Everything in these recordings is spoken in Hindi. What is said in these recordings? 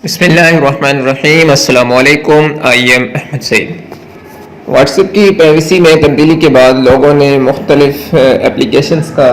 बिस्मिल्लाहिर्रहमानिर्रहीम अस्सलामुअलैकुम। आई एम अहमद सईद। व्हाट्सएप की प्राइवेसी में तब्दीली के बाद लोगों ने मुख्तलिफ एप्लीकेशंस का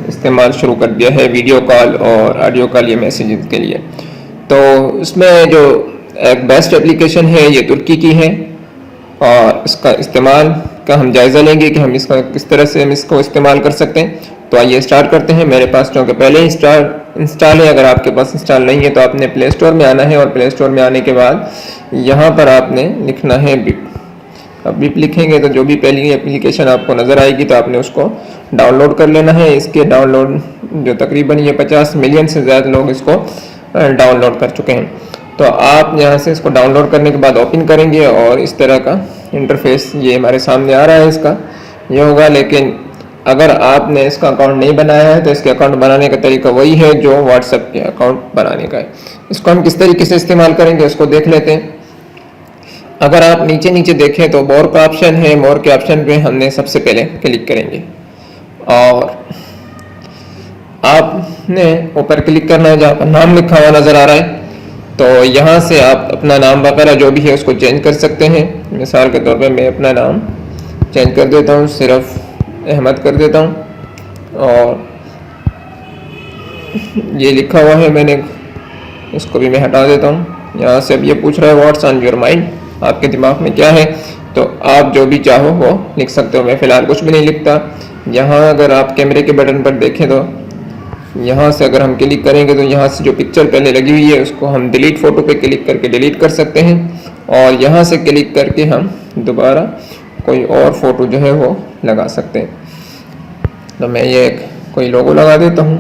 इस्तेमाल शुरू कर दिया है वीडियो कॉल और ऑडियो कॉल या मैसेजेस के लिए। तो उसमें जो एक बेस्ट एप्लीकेशन है ये तुर्की की है और इसका इस्तेमाल का हम जायज़ा लेंगे कि हम इसका किस तरह से हम इसको इस्तेमाल कर सकते हैं। तो आइए स्टार्ट करते हैं। मेरे पास चूँकि पहले इंस्टॉल है, अगर आपके पास इंस्टॉल नहीं है तो आपने प्ले स्टोर में आना है और प्ले स्टोर में आने के बाद यहाँ पर आपने लिखना है बिप। अब बिप लिखेंगे तो जो भी पहली एप्लीकेशन आपको नज़र आएगी तो आपने उसको डाउनलोड कर लेना है। इसके डाउनलोड जो तकरीबन ये 50 मिलियन से ज़्यादा लोग इसको डाउनलोड कर चुके हैं। तो आप यहाँ से इसको डाउनलोड करने के बाद ओपन करेंगे और इस तरह का इंटरफेस ये हमारे सामने आ रहा है। इसका ये होगा, लेकिन अगर आपने इसका अकाउंट नहीं बनाया है तो इसके अकाउंट बनाने का तरीका वही है जो व्हाट्सएप के अकाउंट बनाने का है। इसको हम किस तरीके से इस्तेमाल करेंगे उसको देख लेते हैं। अगर आप नीचे नीचे देखें तो मोर का ऑप्शन है। मोर के ऑप्शन पे हमने सबसे पहले क्लिक करेंगे और आपने ऊपर क्लिक करना है जहाँ पर नाम लिखा हुआ नज़र आ रहा है। तो यहाँ से आप अपना नाम वगैरह जो भी है उसको चेंज कर सकते हैं। मिसाल के तौर पे मैं अपना नाम चेंज कर देता हूँ, सिर्फ अहमद कर देता हूँ और ये लिखा हुआ है मैंने, इसको भी मैं हटा देता हूँ। यहाँ से अब ये पूछ रहा है व्हाट्स ऑन योर माइंड, आपके दिमाग में क्या है, तो आप जो भी चाहो वो लिख सकते हो। मैं फ़िलहाल कुछ भी नहीं लिखता। यहाँ अगर आप कैमरे के बटन पर देखें तो यहाँ से अगर हम क्लिक करेंगे तो यहाँ से जो पिक्चर पहले लगी हुई है उसको हम डिलीट फ़ोटो पे क्लिक करके डिलीट कर सकते हैं और यहाँ से क्लिक करके हम दोबारा कोई और फ़ोटो जो है वो लगा सकते हैं। तो मैं ये कोई लोगो लगा देता हूँ,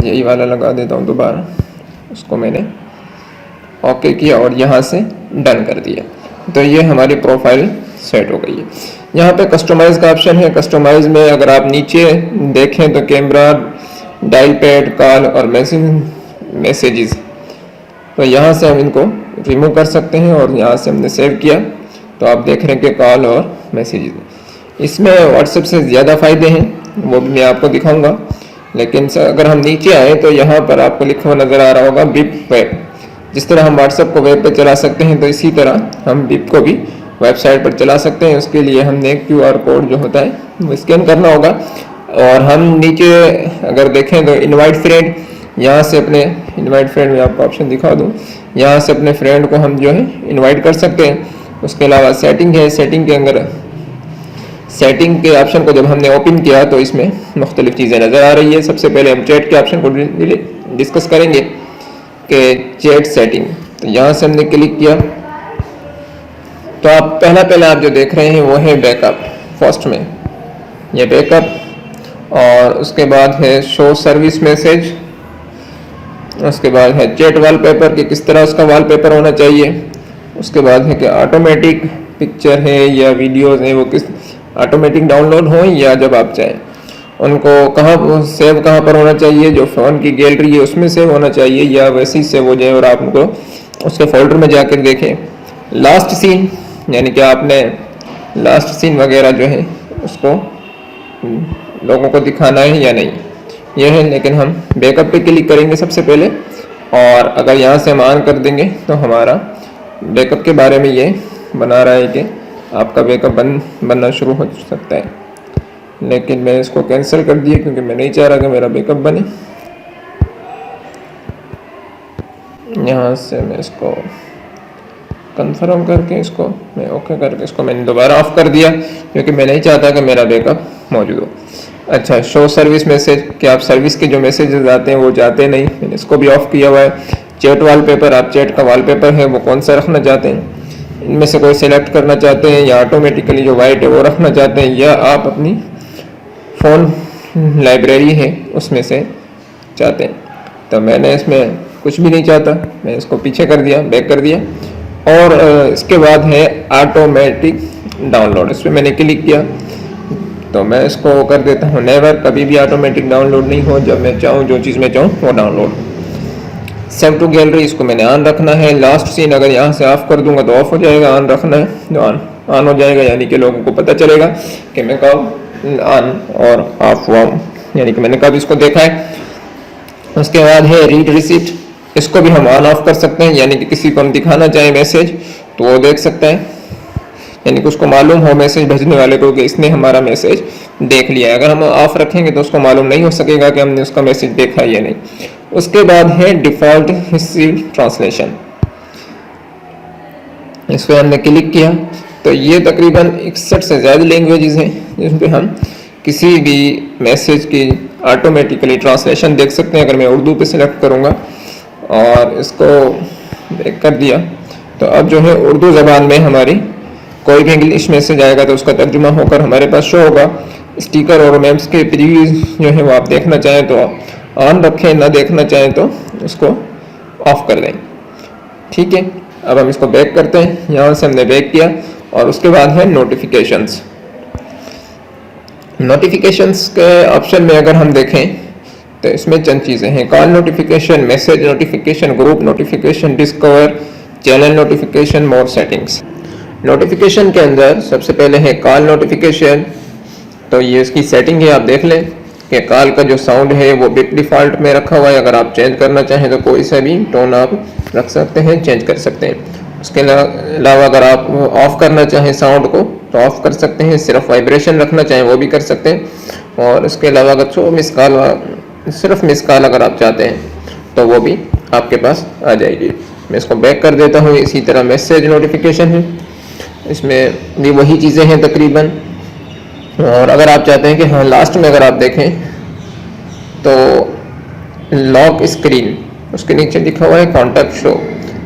यही वाला लगा देता हूँ दोबारा। उसको मैंने ओके किया और यहाँ से डन कर दिया। तो ये हमारी प्रोफाइल सेट हो गई है। यहाँ पे कस्टमाइज़ का ऑप्शन है। कस्टमाइज़ में अगर आप नीचे देखें तो कैमरा, डायल पैड, कॉल और मैसेजेस, तो यहाँ से हम इनको रिमूव कर सकते हैं और यहाँ से हमने सेव किया तो आप देख रहे हैं कि कॉल और मैसेजेस। इसमें व्हाट्सएप से ज़्यादा फ़ायदे हैं, वो भी मैं आपको दिखाऊंगा। लेकिन अगर हम नीचे आए तो यहाँ पर आपको लिखा हुआ नज़र आ रहा होगा बिप वेब। जिस तरह हम व्हाट्सएप को वेब पे चला सकते हैं तो इसी तरह हम बिप को भी वेबसाइट पर चला सकते हैं। उसके लिए हमने QR कोड जो होता है वो स्कैन करना होगा और हम नीचे अगर देखें तो इनवाइट फ्रेंड, यहाँ से अपने इनवाइट फ्रेंड में आपको ऑप्शन दिखा दूँ, यहाँ से अपने फ्रेंड को हम जो है इनवाइट कर सकते हैं। उसके अलावा सेटिंग है। सेटिंग के अंदर सेटिंग के ऑप्शन को जब हमने ओपन किया तो इसमें मुख्तलिफ चीज़ें नज़र आ रही है। सबसे पहले हम चैट के ऑप्शन को डिस्कस करेंगे कि चैट सेटिंग। तो यहाँ से हमने क्लिक किया तो आप पहला आप जो देख रहे हैं वो है बैकअप। फर्स्ट में ये बैकअप और उसके बाद है शो सर्विस मैसेज, उसके बाद है चैट वॉलपेपर कि किस तरह उसका वॉलपेपर होना चाहिए। उसके बाद है कि ऑटोमेटिक पिक्चर है या वीडियोज़ हैं वो किस ऑटोमेटिक डाउनलोड हो या जब आप चाहें उनको कहाँ सेव कहाँ पर होना चाहिए, जो फ़ोन की गैलरी है उसमें सेव होना चाहिए या वैसे ही सेव हो जाए और आप उनको उसके फोल्डर में जाकर देखें। लास्ट सीन यानी कि आपने लास्ट सीन वगैरह जो है उसको लोगों को दिखाना है या नहीं, यह है। लेकिन हम बैकअप पे क्लिक करेंगे सबसे पहले और अगर यहाँ से हम ऑन कर देंगे तो हमारा बैकअप के बारे में ये बना रहा है कि आपका बैकअप बनना शुरू हो सकता है। लेकिन मैं इसको कैंसिल कर दिया क्योंकि मैं नहीं चाह रहा कि मेरा बैकअप बने। यहाँ से मैं इसको कंफर्म करके इसको मैं ओके करके इसको मैंने दोबारा ऑफ कर दिया क्योंकि मैं नहीं चाहता कि मेरा बैकअप मौजूद हो। अच्छा, शो सर्विस मैसेज कि आप सर्विस के जो मैसेजेस आते हैं वो जाते नहीं, मैंने इसको भी ऑफ किया हुआ है। चैट वॉलपेपर, आप चैट का वॉलपेपर है वो कौन सा रखना चाहते हैं, इनमें से कोई सिलेक्ट करना चाहते हैं या ऑटोमेटिकली जो वाइट है वो रखना चाहते हैं या आप अपनी फ़ोन लाइब्रेरी है उसमें से चाहते हैं। तो मैंने इसमें कुछ भी नहीं चाहता, मैं इसको पीछे कर दिया, बैक कर दिया। और इसके बाद है ऑटोमेटिक डाउनलोड, इस पर मैंने क्लिक किया तो मैं इसको कर देता हूँ नेवर, कभी भी ऑटोमेटिक डाउनलोड नहीं हो, जब मैं चाहूँ जो चीज़ मैं चाहूँ वो डाउनलोड। सेव टू गैलरी इसको मैंने ऑन रखना है। लास्ट सीन अगर यहाँ से ऑफ कर दूंगा तो ऑफ हो जाएगा, ऑन रखना है जो ऑन हो जाएगा, यानी कि लोगों को पता चलेगा कि मैं कब ऑन और ऑफ हुआ हूँ, यानी कि मैंने कब इसको देखा है। उसके बाद है रीड रिसिप्ट इसको भी हम ऑन ऑफ कर सकते हैं, यानी कि किसी को हम दिखाना चाहें मैसेज तो वो देख सकता है, यानी कि उसको मालूम हो मैसेज भेजने वाले को कि इसने हमारा मैसेज देख लिया है। अगर हम ऑफ रखेंगे तो उसको मालूम नहीं हो सकेगा कि हमने उसका मैसेज देखा है या नहीं। उसके बाद है डिफ़ॉल्ट हिस्ट्री ट्रांसलेशन, इस पर हमने क्लिक किया तो ये तकरीबन 61 से ज़्यादा लैंग्वेजेस हैं जिन पे हम किसी भी मैसेज की ऑटोमेटिकली ट्रांसलेशन देख सकते हैं। अगर मैं उर्दू पे सिलेक्ट करूँगा और इसको बैक कर दिया तो अब जो है उर्दू ज़बान में हमारी कोई भी इंग्लिश मैसेज आएगा तो उसका तर्जुमा होकर हमारे पास शो होगा। स्टिकर और मैप्स के प्रीव्यूज जो है वो आप देखना चाहें तो ऑन रखें, ना देखना चाहें तो उसको ऑफ कर दें। ठीक है, अब हम इसको बैक करते हैं। यहाँ से हमने बैक किया और उसके बाद है नोटिफिकेशंस। नोटिफिकेशंस के ऑप्शन में अगर हम देखें तो इसमें चंद चीज़ें हैं, call notification, message notification, group notification, discover, channel notification, मोर सेटिंग्स। नोटिफिकेशन के अंदर सबसे पहले है कॉल नोटिफिकेशन। तो ये इसकी सेटिंग है, आप देख लें कि कॉल का जो साउंड है वो बिट डिफ़ॉल्ट में रखा हुआ है। अगर आप चेंज करना चाहें तो कोई सा भी टोन आप रख सकते हैं, चेंज कर सकते हैं। उसके अलावा अगर आप ऑफ़ करना चाहें साउंड को तो ऑफ़ कर सकते हैं, सिर्फ वाइब्रेशन रखना चाहें वो भी कर सकते हैं। और उसके अलावा अगर सिर्फ मिस कॉल अगर आप चाहते हैं तो वो भी आपके पास आ जाएगी। मैं इसको बैक कर देता हूँ। इसी तरह मैसेज नोटिफिकेशन है, इसमें भी वही चीज़ें हैं तकरीबन। और अगर आप चाहते हैं कि हाँ लास्ट में अगर आप देखें तो लॉक स्क्रीन, उसके नीचे लिखा हुआ है कॉन्टैक्ट शो।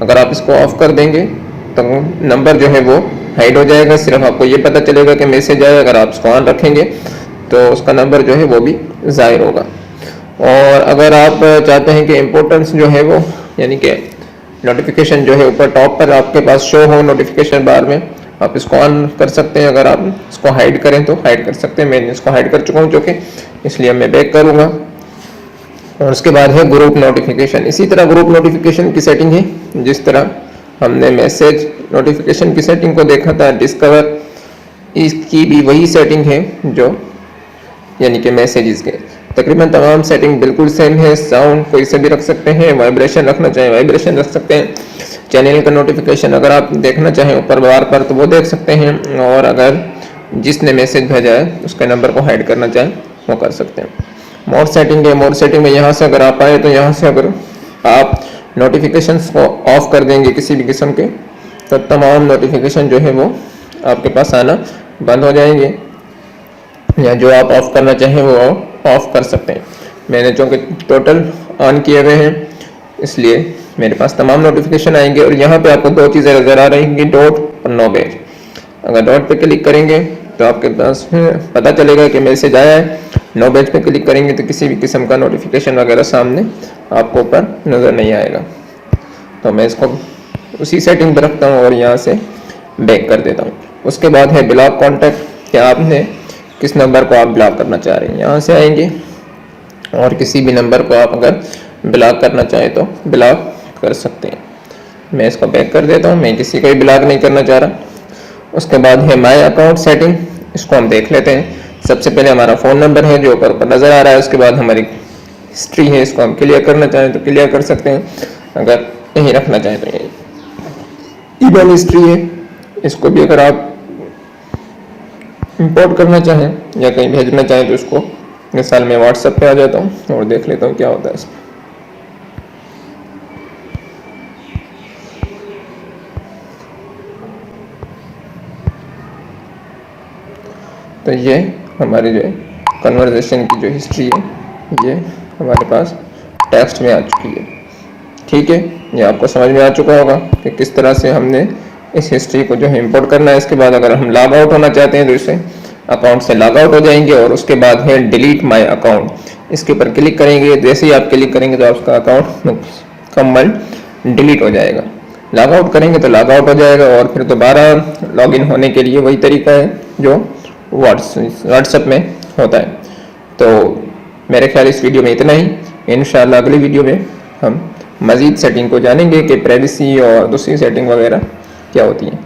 अगर आप इसको ऑफ कर देंगे तो नंबर जो है वो हाइड हो जाएगा, सिर्फ आपको ये पता चलेगा कि मैसेज आया। अगर आप इसको ऑन रखेंगे तो उसका नंबर जो है वो भी ज़ाहिर होगा। और अगर आप चाहते हैं कि इम्पोर्टेंस जो है वो, यानी कि नोटिफिकेशन जो है ऊपर टॉप पर आपके पास शो हो नोटिफिकेशन बार में, आप इसको ऑन कर सकते हैं। अगर आप इसको हाइड करें तो हाइड कर सकते हैं। मैंने इसको हाइड कर चुका हूँ चूँकि, इसलिए मैं बैक करूँगा। और उसके बाद है ग्रुप नोटिफिकेशन। इसी तरह ग्रुप नोटिफिकेशन की सेटिंग है जिस तरह हमने मैसेज नोटिफिकेशन की सेटिंग को देखा था, डिस्कवर, इसकी भी वही सेटिंग है जो यानी कि मैसेजेस के तकरीबन तमाम सेटिंग बिल्कुल सेम है। साउंड कोई से भी रख सकते हैं, वाइब्रेशन रखना चाहें वाइब्रेशन रख सकते हैं। चैनल का नोटिफिकेशन अगर आप देखना चाहें ऊपर बार पर तो वो देख सकते हैं। और अगर जिसने मैसेज भेजा है उसके नंबर को हाइड करना चाहें वो कर सकते हैं। मोर सेटिंग है, मोर सेटिंग में यहाँ से अगर आप आए तो यहाँ से अगर आप नोटिफिकेशंस को ऑफ कर देंगे किसी भी किस्म के तो तमाम नोटिफिकेशन जो है वो आपके पास आना बंद हो जाएंगे, या जो आप ऑफ करना चाहें वो ऑफ कर सकते हैं। मैंने चूँकि टोटल ऑन किए हुए हैं इसलिए मेरे पास तमाम नोटिफिकेशन आएंगे। और यहाँ पे आपको दो चीज़ें नज़र आ रही हैं, डॉट और नो बैज। अगर डॉट पे क्लिक करेंगे तो आपके पास पता चलेगा कि मैसेज आया है। नो बैज पे क्लिक करेंगे तो किसी भी किस्म का नोटिफिकेशन वगैरह सामने आपको ऊपर नज़र नहीं आएगा। तो मैं इसको उसी सेटिंग पर रखता हूँ और यहाँ से बैक कर देता हूँ। उसके बाद है ब्लॉक कॉन्टैक्ट, क्या आपने किस नंबर को आप ब्लॉक करना चाह रहे हैं, यहाँ से आएंगे और किसी भी नंबर को आप अगर ब्लॉक करना चाहें तो ब्लॉक कर सकते हैं। मैं इसको बैक कर देता हूँ, मैं किसी को भी ब्लॉक नहीं करना चाह रहा। उसके बाद है माय अकाउंट सेटिंग, इसको हम देख लेते हैं। सबसे पहले हमारा फ़ोन नंबर है जो ऊपर नज़र आ रहा है। उसके बाद हमारी हिस्ट्री है, इसको हम क्लियर करना चाहें तो क्लियर कर सकते हैं, अगर नहीं रखना चाहें तो यही। ईमेल हिस्ट्री है, इसको भी अगर आप इंपोर्ट करना चाहें या कहीं भेजना चाहें तो इसको मिसाल मैं व्हाट्सएप पे आ जाता हूँ और देख लेता हूँ क्या होता है इसमें। तो ये हमारी जो है कन्वर्सेशन की जो हिस्ट्री है ये हमारे पास टेक्स्ट में आ चुकी है। ठीक है, ये आपको समझ में आ चुका होगा कि किस तरह से हमने इस हिस्ट्री को जो है इंपोर्ट करना है। इसके बाद अगर हम लॉग आउट होना चाहते हैं तो इसे अकाउंट से लॉग आउट हो जाएंगे। और उसके बाद है डिलीट माय अकाउंट, इसके ऊपर क्लिक करेंगे। जैसे ही आप क्लिक करेंगे तो आपका अकाउंट मुकम्मल डिलीट हो जाएगा। लॉग आउट करेंगे तो लॉग आउट हो जाएगा और फिर दोबारा लॉगिन होने के लिए वही तरीका है जो व्हाट्सएप में होता है। तो मेरे ख्याल इस वीडियो में इतना ही। इंशाल्लाह अगली वीडियो में हम मज़ीद सेटिंग को जानेंगे कि प्राइवेसी और दूसरी सेटिंग वगैरह क्या होती हैं।